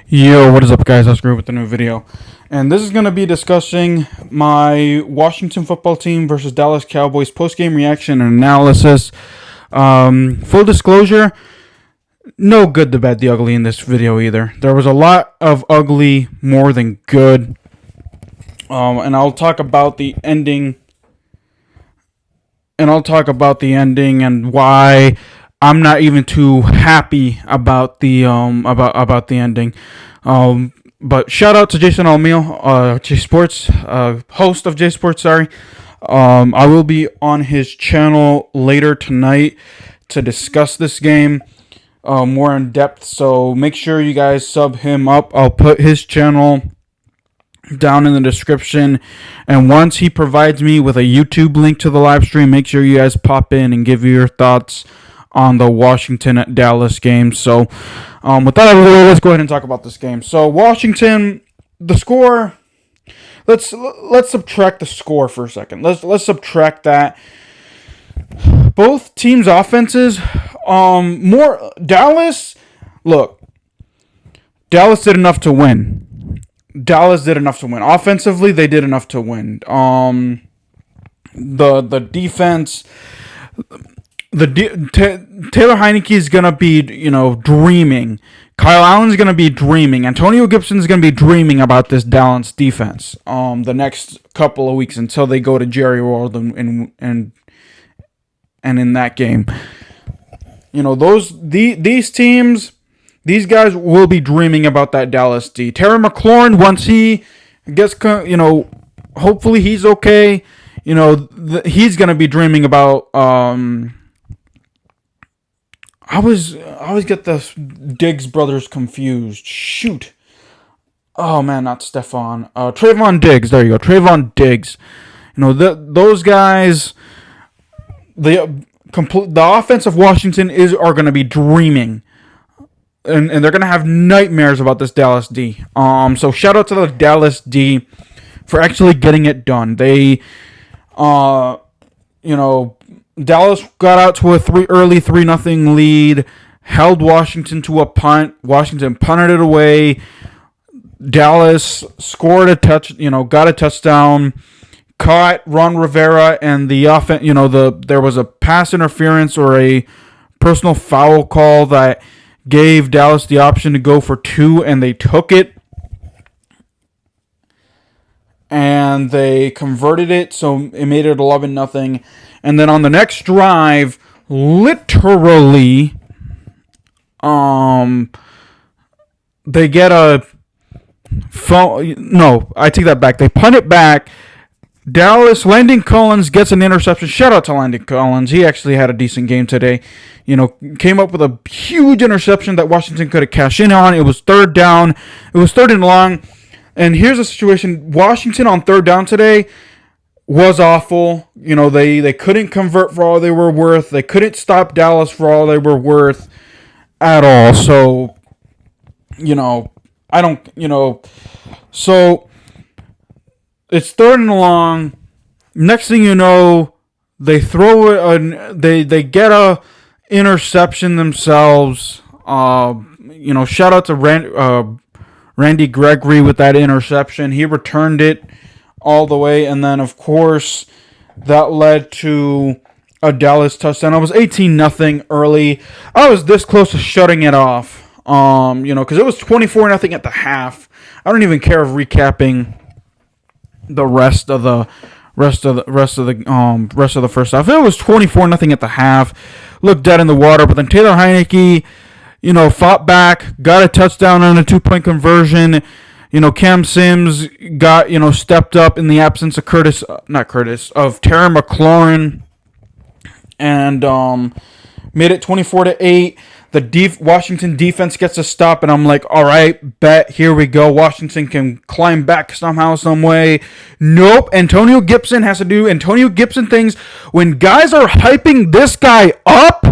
Yo, what is up, guys? Oscar with a new video, and this is going to be discussing my Washington football team versus Dallas Cowboys post-game reaction and analysis. Full disclosure, no good, the bad, the ugly in this video either. There was a lot of ugly more than good, and I'll talk about the ending, and why I'm not even too happy about the about the ending. But shout out to Jason Almeal, J Sports, host of J Sports. Sorry, I will be on his channel later tonight to discuss this game more in depth. So make sure you guys sub him up. I'll put his channel down in the description, and once he provides me with a YouTube link to the live stream, make sure you guys pop in and give your thoughts on the Washington-Dallas game. So, with that out of the way, let's go ahead and talk about this game. So, Washington, the score. Let's subtract the score for a second. Let's subtract that. Both teams' offenses, more Dallas. Look, Dallas did enough to win. Offensively, they did enough to win. The defense. Taylor Heinicke is gonna be, dreaming. Kyle Allen's gonna be dreaming. Antonio Gibson is gonna be dreaming about this Dallas defense. The next couple of weeks until they go to Jerry World and in that game, these teams, these guys will be dreaming about that Dallas D. Terry McLaurin, once he gets, hopefully he's okay. He's gonna be dreaming about. I always get the Diggs brothers confused. Shoot. Oh, man, not Stephon. Trayvon Diggs. There you go. Trayvon Diggs. Those guys, the offense of Washington are going to be dreaming. And they're going to have nightmares about this Dallas D. So shout out to the Dallas D for actually getting it done. They, Dallas got out to a early 3-0 lead, held Washington to a punt. Washington punted it away. Dallas scored got a touchdown, caught Ron Rivera, and the offense, there was a pass interference or a personal foul call that gave Dallas the option to go for 2, and they took it. And they converted it, so it made it 11-0. And then on the next drive, literally, they get a phone. No, I take that back. They punt it back. Dallas, Landon Collins gets an interception. Shout out to Landon Collins. He actually had a decent game today. Came up with a huge interception that Washington could have cashed in on. It was third down. It was third and long. And here's the situation. Washington on third down today was awful. They couldn't convert for all they were worth. They couldn't stop Dallas for all they were worth at all. So, so it's third and long. Next thing you know, they throw it, they get a interception themselves. Shout out to Randy Gregory with that interception. He returned it all the way, and then, of course, that led to a Dallas touchdown. It was 18-0 early. I was this close to shutting it off, because it was 24-0 at the half. I don't even care of recapping the rest of the first half. It was 24-0 at the half. Looked dead in the water, but then Taylor Heinicke, fought back, got a touchdown on a 2-point conversion. Cam Sims got, stepped up in the absence of Terry McLaurin, and made it 24-8. The Washington defense gets a stop, and I'm like, all right, bet, here we go. Washington can climb back somehow, some way. Nope. Antonio Gibson has to do Antonio Gibson things. When guys are hyping this guy up,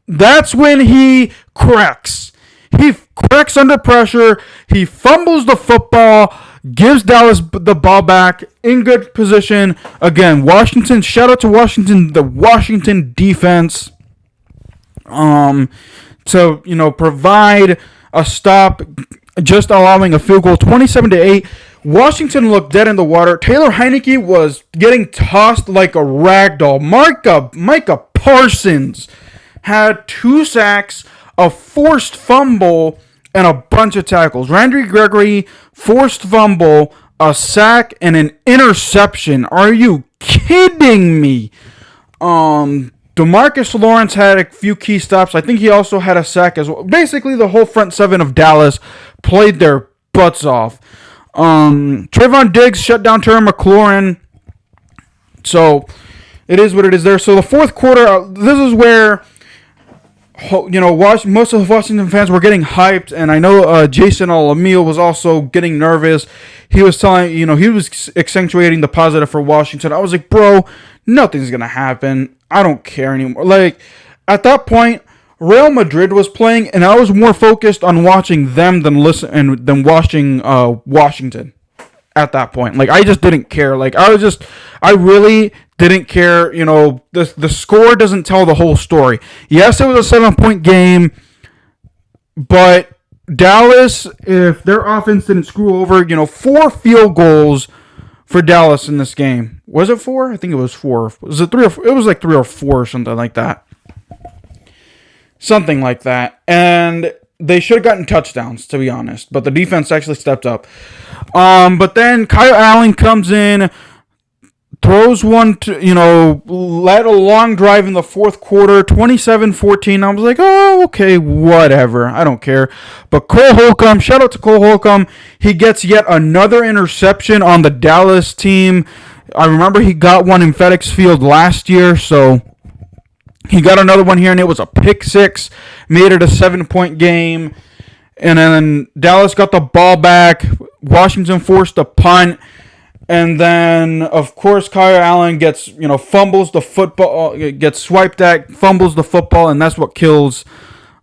that's when he cracks. He cracks under pressure. He fumbles the football, gives Dallas the ball back in good position. Again, Washington, shout out to Washington, the Washington defense. to provide a stop, just allowing a field goal, 27-8. Washington looked dead in the water. Taylor Heinicke was getting tossed like a rag doll. Micah Parsons had 2 sacks, a forced fumble, and a bunch of tackles. Randy Gregory, forced fumble, a sack, and an interception. Are you kidding me? DeMarcus Lawrence had a few key stops. I think he also had a sack as well. Basically, the whole front 7 of Dallas played their butts off. Trayvon Diggs shut down Terry McLaurin. So, it is what it is there. So, the fourth quarter, this is where, most of the Washington fans were getting hyped. And I know Jason O'Leal was also getting nervous. He was telling, he was accentuating the positive for Washington. I was like, bro, nothing's going to happen. I don't care anymore. Like, at that point, Real Madrid was playing, and I was more focused on watching them than watching Washington at that point. Like, I just didn't care. Like, I really didn't care. The score doesn't tell the whole story. Yes, it was a 7-point game, but Dallas, if their offense didn't screw over, 4 field goals for Dallas in this game. Was it 4? I think it was 4. Was it 3 or 4? It was like 3 or 4 or something like that. Something like that. And they should have gotten touchdowns, to be honest. But the defense actually stepped up. But then Kyle Allen comes in, throws one to, led a long drive in the fourth quarter, 27-14. I was like, oh, okay, whatever. I don't care. But Cole Holcomb, shout out to Cole Holcomb. He gets yet another interception on the Dallas team. I remember he got one in FedEx Field last year, so he got another one here, and it was a pick 6. Made it a 7-point game. And then Dallas got the ball back. Washington forced a punt. And then, of course, Kyle Allen gets, fumbles the football, gets swiped at, fumbles the football, and that's what kills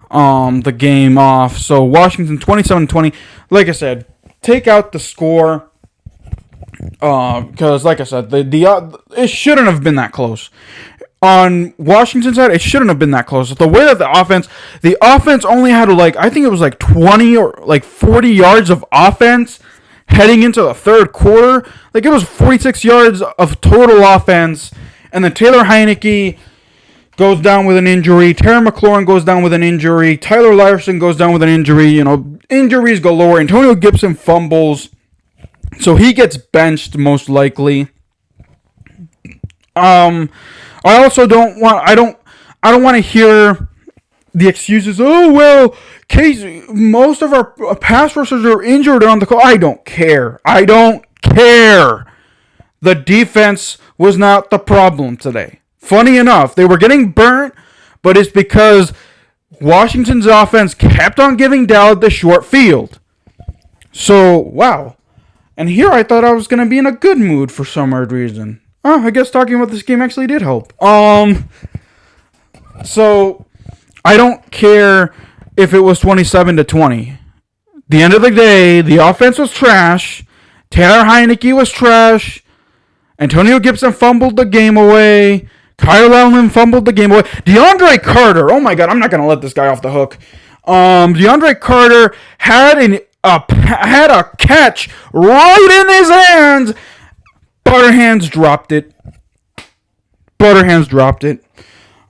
the game off. So Washington 27-20. Like I said, take out the score. Because, like I said, it shouldn't have been that close. On Washington's side, it shouldn't have been that close. The way that the offense only had I think it was 20 or 40 yards of offense heading into the third quarter. It was 46 yards of total offense. And then Taylor Heinicke goes down with an injury. Terry McLaurin goes down with an injury. Tyler Larson goes down with an injury. Injuries galore. Antonio Gibson fumbles. So he gets benched most likely. I also don't want to hear the excuses. Oh well, most of our pass rushers are injured on the call. I don't care. The defense was not the problem today. Funny enough, they were getting burnt, but it's because Washington's offense kept on giving Dallas the short field. So wow. And here I thought I was going to be in a good mood for some weird reason. Oh, I guess talking about this game actually did help. So I don't care if it was 27-20. The end of the day, the offense was trash. Taylor Heinicke was trash. Antonio Gibson fumbled the game away. Kyle Allen fumbled the game away. DeAndre Carter, oh my God, I'm not going to let this guy off the hook. DeAndre Carter had a catch right in his hands. Butterhands dropped it.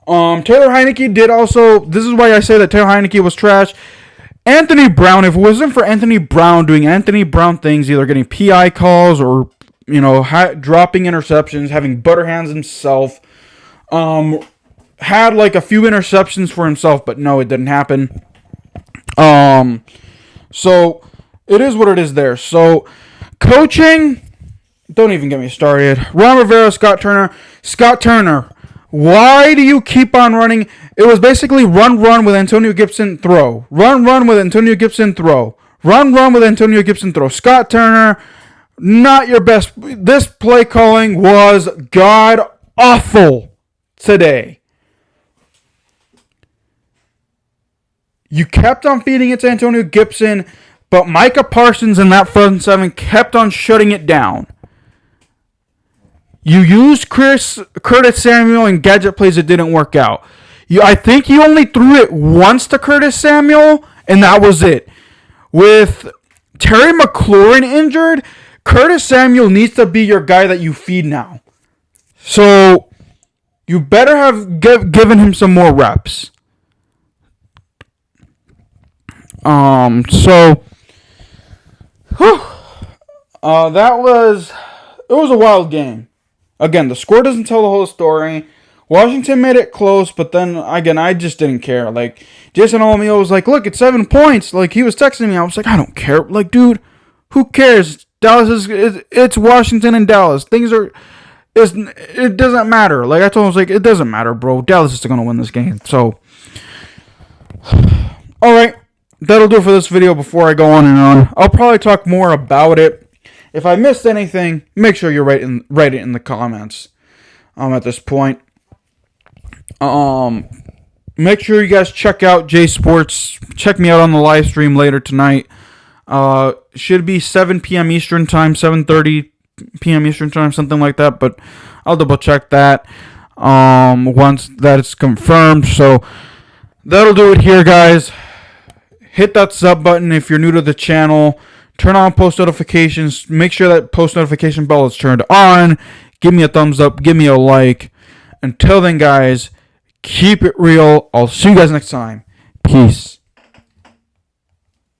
Taylor Heinicke did also. This is why I say that Taylor Heinicke was trash. Anthony Brown, if it wasn't for Anthony Brown doing Anthony Brown things, either getting PI calls or, dropping interceptions, having Butterhands himself, had a few interceptions for himself, but no, it didn't happen. So it is what it is there. So coaching, don't even get me started. Ron Rivera, Scott Turner, why do you keep on running? It was basically run with Antonio Gibson, throw. Run with Antonio Gibson, throw. Run with Antonio Gibson, throw. Scott Turner, not your best. This play calling was god awful today. You kept on feeding it to Antonio Gibson, but Micah Parsons in that front 7 kept on shutting it down. You used Curtis Samuel in gadget plays that didn't work out. I think he only threw it once to Curtis Samuel, and that was it. With Terry McLaurin injured, Curtis Samuel needs to be your guy that you feed now. So you better have given him some more reps. It was a wild game. Again, the score doesn't tell the whole story. Washington made it close, but then, again, I just didn't care. Like, Jason O'Meal was like, look, it's 7 points. Like, he was texting me. I was like, I don't care. Like, dude, who cares? It's Washington and Dallas. It doesn't matter. Like, I told him, I was like, it doesn't matter, bro. Dallas is going to win this game. So, all right. That'll do it for this video before I go on and on. I'll probably talk more about it. If I missed anything, make sure you write it in the comments. At this point. Make sure you guys check out J Sports. Check me out on the live stream later tonight. Should be 7 p.m. Eastern time, 7:30 p.m. Eastern time, something like that. But I'll double check that once that is confirmed. So that'll do it here, guys. Hit that sub button if you're new to the channel. Turn on post notifications. Make sure that post notification bell is turned on. Give me a thumbs up. Give me a like. Until then, guys, keep it real. I'll see you guys next time. Peace.